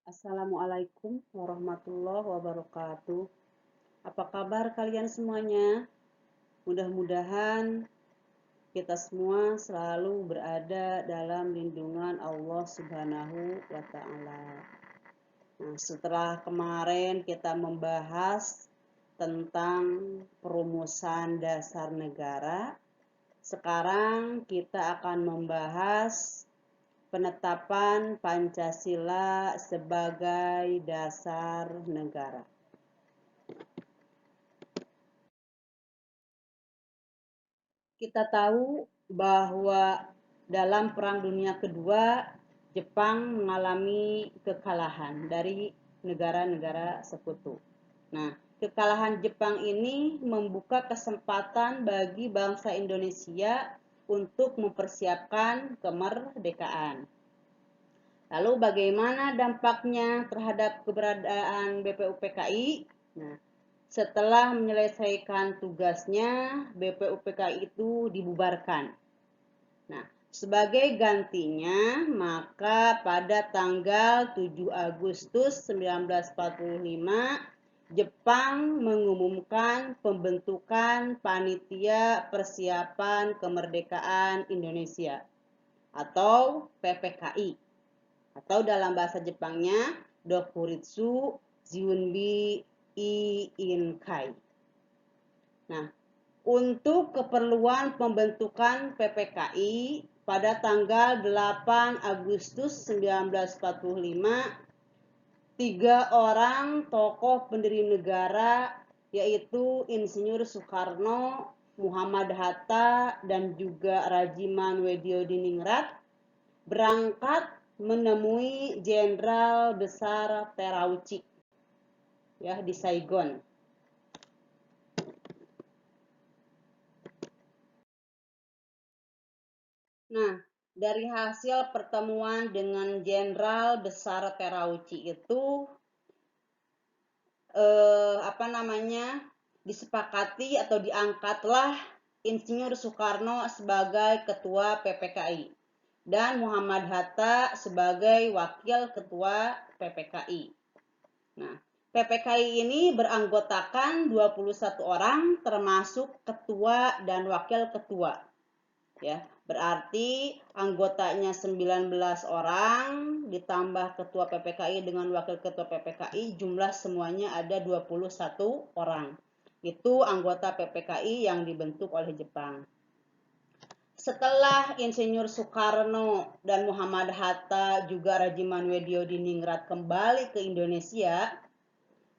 Assalamualaikum warahmatullahi wabarakatuh. Apa kabar kalian semuanya? Mudah-mudahan kita semua selalu berada dalam lindungan Allah Subhanahu wa Ta'ala. Nah, setelah kemarin kita membahas tentang perumusan dasar negara, sekarang kita akan membahas penetapan Pancasila sebagai dasar negara. Kita tahu bahwa dalam Perang Dunia Kedua, Jepang mengalami kekalahan dari negara-negara sekutu. Nah, kekalahan Jepang ini membuka kesempatan bagi bangsa Indonesia untuk mempersiapkan kemerdekaan. Lalu bagaimana dampaknya terhadap keberadaan BPUPKI? Nah, setelah menyelesaikan tugasnya, BPUPKI itu dibubarkan. Nah, sebagai gantinya, maka pada tanggal 7 Agustus 1945, Jepang mengumumkan pembentukan Panitia Persiapan Kemerdekaan Indonesia atau PPKI, atau dalam bahasa Jepangnya Dokuritsu Jiunbi Iinkai. Nah, untuk keperluan pembentukan PPKI pada tanggal 8 Agustus 1945, 3 orang tokoh pendiri negara yaitu Insinyur Soekarno, Muhammad Hatta, dan juga Rajiman Wediodiningrat berangkat menemui Jenderal Besar Terauchi ya di Saigon. Nah, dari hasil pertemuan dengan Jenderal Besar Terauchi itu disepakati atau diangkatlah Insinyur Soekarno sebagai ketua PPKI dan Muhammad Hatta sebagai wakil ketua PPKI. Nah, PPKI ini beranggotakan 21 orang termasuk ketua dan wakil ketua. Ya, berarti anggotanya 19 orang ditambah ketua PPKI dengan wakil ketua PPKI, jumlah semuanya ada 21 orang. Itu anggota PPKI yang dibentuk oleh Jepang. Setelah Insinyur Soekarno dan Muhammad Hatta juga Rajiman Wediodiningrat kembali ke Indonesia,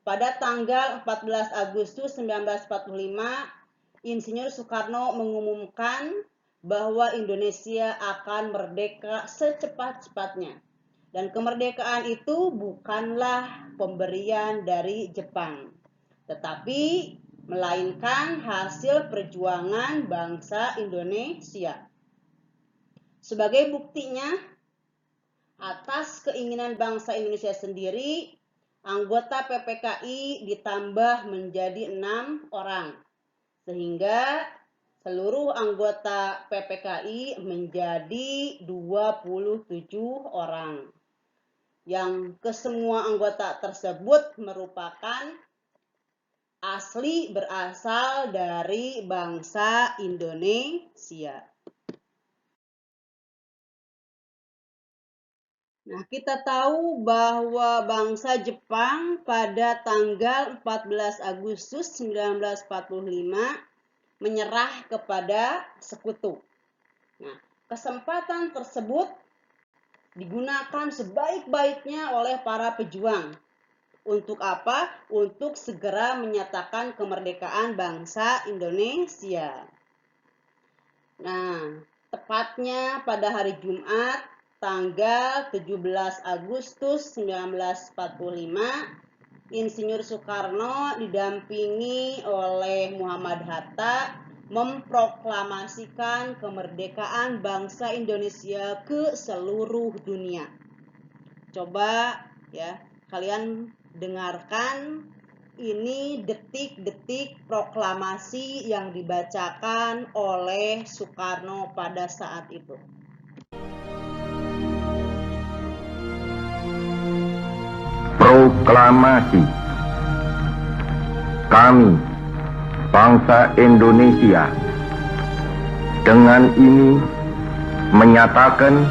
pada tanggal 14 Agustus 1945, Insinyur Soekarno mengumumkan bahwa Indonesia akan merdeka secepat-cepatnya. Dan kemerdekaan itu bukanlah pemberian dari Jepang, tetapi melainkan hasil perjuangan bangsa Indonesia. Sebagai buktinya, atas keinginan bangsa Indonesia sendiri, anggota PPKI ditambah menjadi 6 orang, sehingga seluruh anggota PPKI menjadi 27 orang. Yang kesemua anggota tersebut merupakan asli berasal dari bangsa Indonesia. Nah, kita tahu bahwa bangsa Jepang pada tanggal 14 Agustus 1945 menyerah kepada sekutu. Nah, kesempatan tersebut digunakan sebaik-baiknya oleh para pejuang. Untuk apa? Untuk segera menyatakan kemerdekaan bangsa Indonesia. Nah, tepatnya pada hari Jumat, tanggal 17 Agustus 1945, Insinyur Soekarno didampingi oleh Muhammad Hatta memproklamasikan kemerdekaan bangsa Indonesia ke seluruh dunia. Coba ya, kalian dengarkan ini detik-detik proklamasi yang dibacakan oleh Soekarno pada saat itu. Proklamasi. Kami, bangsa Indonesia, dengan ini menyatakan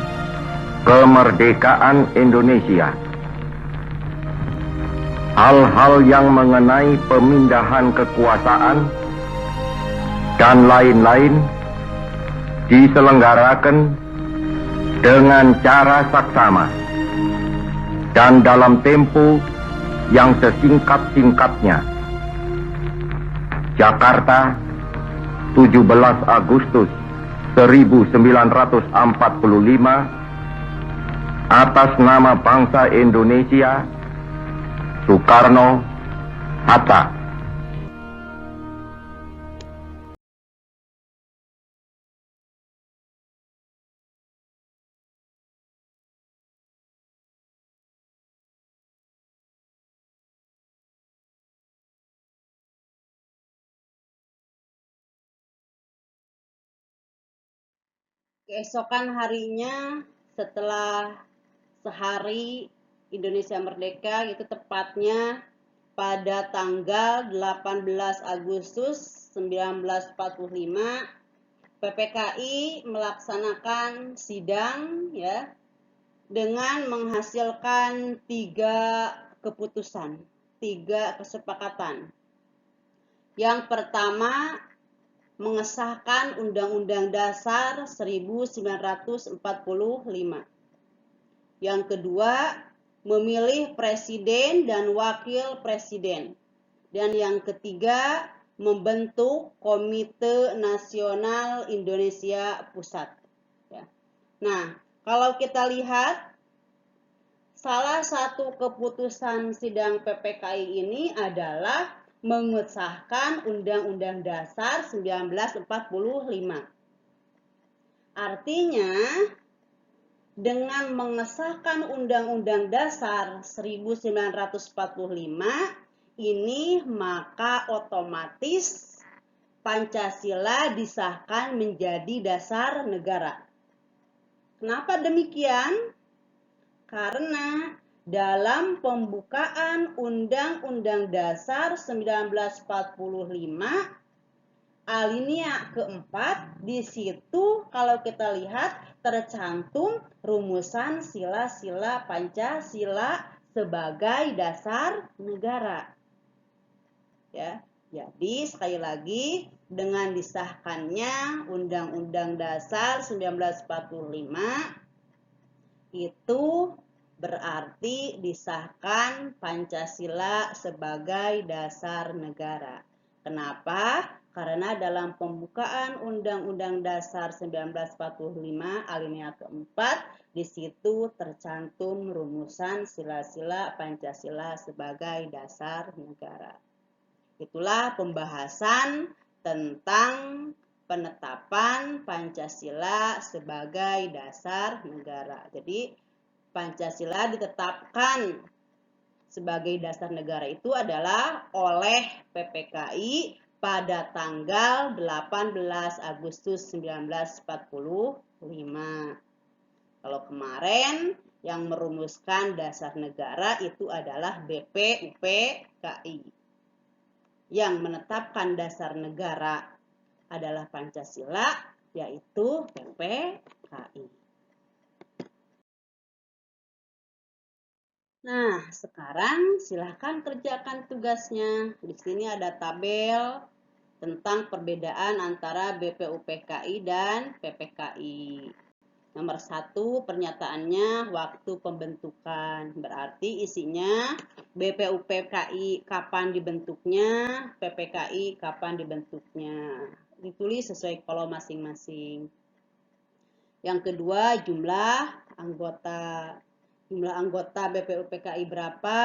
kemerdekaan Indonesia. Hal-hal yang mengenai pemindahan kekuasaan dan lain-lain diselenggarakan dengan cara saksama dan dalam tempo yang sesingkat-singkatnya. Jakarta, 17 Agustus 1945, atas nama bangsa Indonesia, Soekarno-Hatta. Keesokan harinya setelah sehari Indonesia merdeka, itu tepatnya pada tanggal 18 Agustus 1945, PPKI melaksanakan sidang ya dengan menghasilkan 3 keputusan, 3 kesepakatan. Yang pertama, mengesahkan Undang-Undang Dasar 1945. Yang kedua, memilih presiden dan wakil presiden. Dan yang ketiga, membentuk Komite Nasional Indonesia Pusat. Ya. Nah, kalau kita lihat, salah satu keputusan sidang PPKI ini adalah mengesahkan Undang-Undang Dasar 1945. Artinya, dengan mengesahkan Undang-Undang Dasar 1945 ini, maka otomatis Pancasila disahkan menjadi dasar negara. Kenapa demikian? Karena dalam pembukaan Undang-Undang Dasar 1945 alinea keempat, di situ kalau kita lihat tercantum rumusan sila-sila Pancasila sebagai dasar negara. Ya, jadi sekali lagi, dengan disahkannya Undang-Undang Dasar 1945 itu berarti disahkan Pancasila sebagai dasar negara. Kenapa? Karena dalam pembukaan Undang-Undang Dasar 1945 alinea keempat, di situ tercantum rumusan sila-sila Pancasila sebagai dasar negara. Itulah pembahasan tentang penetapan Pancasila sebagai dasar negara. Jadi Pancasila ditetapkan sebagai dasar negara itu adalah oleh PPKI pada tanggal 18 Agustus 1945. Kalau kemarin yang merumuskan dasar negara itu adalah BPUPKI. Yang menetapkan dasar negara adalah Pancasila, yaitu PPKI. Nah, sekarang silahkan kerjakan tugasnya. Di sini ada tabel tentang perbedaan antara BPUPKI dan PPKI. Nomor 1, pernyataannya waktu pembentukan. Berarti isinya BPUPKI kapan dibentuknya, PPKI kapan dibentuknya. Ditulis sesuai kolom masing-masing. Yang kedua, jumlah anggota. Jumlah anggota BPUPKI berapa?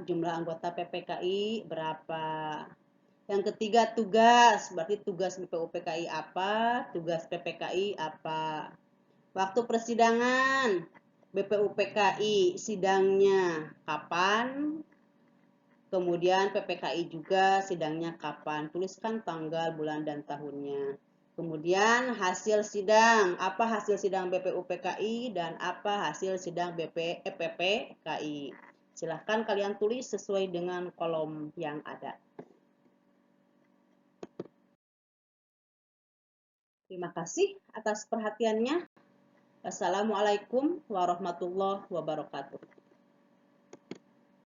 Jumlah anggota PPKI berapa? Yang ketiga, tugas. Berarti tugas BPUPKI apa? Tugas PPKI apa? Waktu persidangan. BPUPKI sidangnya kapan? Kemudian PPKI juga sidangnya kapan? Tuliskan tanggal, bulan, dan tahunnya. Kemudian hasil sidang, apa hasil sidang BPUPKI dan apa hasil sidang PPKI. Silahkan kalian tulis sesuai dengan kolom yang ada. Terima kasih atas perhatiannya. Wassalamualaikum warahmatullahi wabarakatuh.